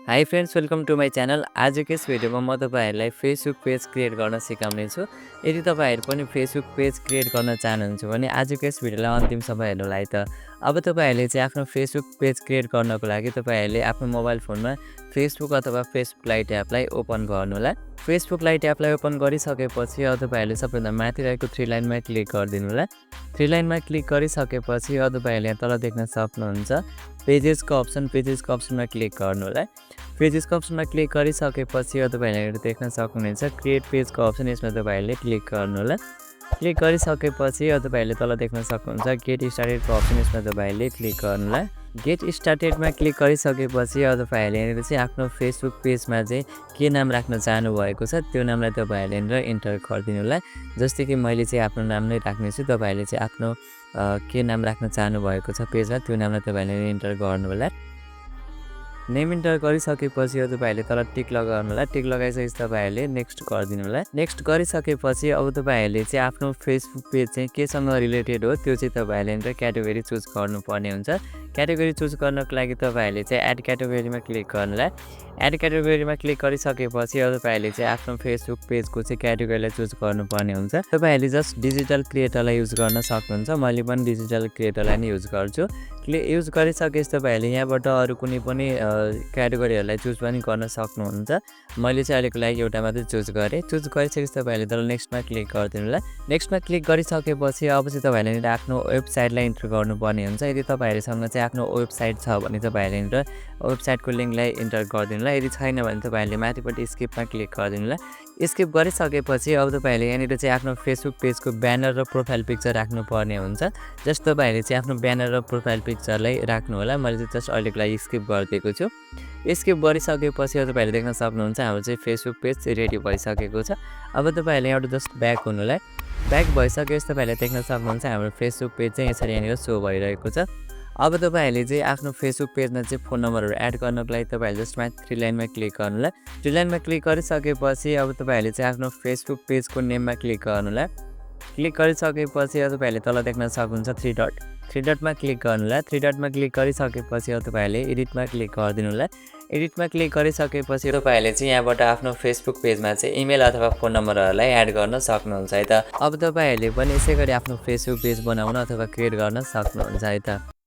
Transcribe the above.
High friends, welcome to my channel. आजको यस भिडियोमा म तपाईँहरूलाई फेसबुक पेज क्रिएट गर्न सिकाउने छु। यदि तपाईँहरू पनि फेसबुक पेज क्रिएट गर्न चाहनुहुन्छ भने आजको यस भिडियोलाई अन्तिमसम्म हेर्नुहोला है त। अब तपाईँहरूले चाहिँ आफ्नो फेसबुक पेज क्रिएट गर्नको लागि तपाईँहरूले आफ्नो मोबाइल फोनमा फेसबुक अथवा फेसबुक लाइट एपलाई ओपन गर्नुहोला। फेसबुक लाइट एपलाई ओपन गरिसकेपछि अब तपाईँहरूले सबैभन्दा माथि रहेको 3 लाइनमा क्लिक गरिदिनु होला। 3 लाइनमा क्लिक गरिसकेपछि अब तपाईँहरूले यहाँ तल देख्न सक्नुहुन्छ पेजेसको अप्सनमा क्लिक गर्नु होला। पेजेसको अप्सनमा क्लिक गरिसकेपछि अब तपाईँहरूले देख्न सक्नुहुनेछ क्रिएट पेजको अप्सन, यसमा तपाईँहरूले क्लिक गर्नु होला। क्लिक गरिसकेपछि अब तपाईँहरूले तल देख्न सक्नुहुन्छ गेट स्टार्टेडको अप्सन, यसमा तपाईँहरूले क्लिक गर्नु होला। गेट स्टार्टेडमा क्लिक गरिसकेपछि अब तपाईँहरूले यहाँनिर चाहिँ आफ्नो फेसबुक पेजमा चाहिँ के नाम राख्न चाहनुभएको छ त्यो नामलाई तपाईँहरूले यहाँनिर इन्टर गरिदिनु होला। जस्तै कि मैले चाहिँ आफ्नो नाम नै राख्नेछु, तपाईँहरूले चाहिँ आफ्नो के नाम राख्न चाहनुभएको छ पेजमा त्यो नामलाई तपाईँहरूले इन्टर गर्नु होला। नेम इन्टर गरिसकेपछि अब तपाईँहरूले तल टिक लगाउनु होला। टिक लगाइसकेपछि तपाईँहरूले नेक्स्ट गरिदिनु होला। नेक्स्ट गरिसकेपछि अब तपाईँहरूले चाहिँ आफ्नो फेसबुक पेज चाहिँ केसँग रिलेटेड हो त्यो चाहिँ तपाईँहरूले यहाँनिर क्याटेगोरी चुज गर्नुपर्ने हुन्छ। क्याटेगोरी चुज गर्नको लागि तपाईँहरूले चाहिँ एड क्याटेगोरीमा क्लिक गर्नु होला। एड क्याटेगोरीमा क्लिक गरिसकेपछि अब तपाईँहरूले चाहिँ आफ्नो फेसबुक पेजको चाहिँ क्याटेगोरीलाई चुज गर्नुपर्ने हुन्छ। तपाईँहरूले जस्ट डिजिटल क्रिएटरलाई युज गर्न सक्नुहुन्छ। मैले पनि डिजिटल क्रिएटरलाई नै युज गर्छु। युज गरिसकेपछि तपाईँहरूले यहाँबाट अरू कुनै पनि क्याटेगोरीहरूलाई चुज पनि गर्न सक्नुहुन्छ। मैले चाहिँ अहिलेको लागि एउटा मात्रै चुज गरेँ। चुज गरिसकेपछि तपाईँहरूले तल नेक्स्टमा क्लिक गरिदिनु होला। नेक्स्टमा क्लिक गरिसकेपछि अब चाहिँ तपाईँहरूले आफ्नो वेबसाइटलाई इन्टर गर्नुपर्ने हुन्छ। यदि तपाईँहरूसँग चाहिँ आफ्नो वेबसाइट छ भने तपाईँहरूले वेबसाइटको लिङ्कलाई इन्टर गरिदिनु होला। यदि छैन भने तपाईँहरूले माथिपट्टि स्किपमा क्लिक गरिदिनु होला। स्किप गरिसकेपछि अब तपाईँहरूले यहाँनिर चाहिँ आफ्नो फेसबुक पेजको ब्यानर र प्रोफाइल पिक्चर राख्नुपर्ने हुन्छ। जस्ट तपाईँहरूले चाहिँ आफ्नो ब्यानर र प्रोफाइल पिक्चरलाई राख्नु होला। मैले चाहिँ जस्ट अहिलेको लागि स्किप गरिदिएको छु। स्किप गरिसकेपछि अब तपाईँहरूले देख्न सक्नुहुन्छ हाम्रो चाहिँ फेसबुक पेज रेडी भइसकेको छ। अब तपाईँहरूले यहाँबाट जस्ट ब्याक हुनु होला। ब्याक भइसकेपछि तपाईँहरूले देख्न सक्नुहुन्छ हाम्रो फेसबुक पेज चाहिँ यसरी यहाँनिर सो भइरहेको छ। अब तपाईँहरूले चाहिँ आफ्नो फेसबुक पेजमा चाहिँ फोन नम्बरहरू एड गर्नको लागि तपाईँहरूले जस्ट माथि 3 लाइनमा क्लिक गर्नु होला। 3 लाइनमा क्लिक गरिसकेपछि अब तपाईँहरूले चाहिँ आफ्नो फेसबुक पेजको नेममा क्लिक गर्नु होला। क्लिक गरिसकेपछि अब तपाईँहरूले तल देख्न सक्नुहुन्छ 3 डटमा क्लिक गर्नु होला। 3 डटमा क्लिक गरिसकेपछि अब तपाईँहरूले एडिटमा क्लिक गरिदिनु होला। एडिटमा क्लिक गरिसकेपछि तपाईँहरूले चाहिँ यहाँबाट आफ्नो फेसबुक पेजमा चाहिँ इमेल अथवा फोन नम्बरहरूलाई एड गर्न सक्नुहुन्छ है त। अब तपाईँहरूले पनि यसै गरी आफ्नो फेसबुक पेज बनाउन अथवा क्रिएट गर्न सक्नुहुन्छ है त।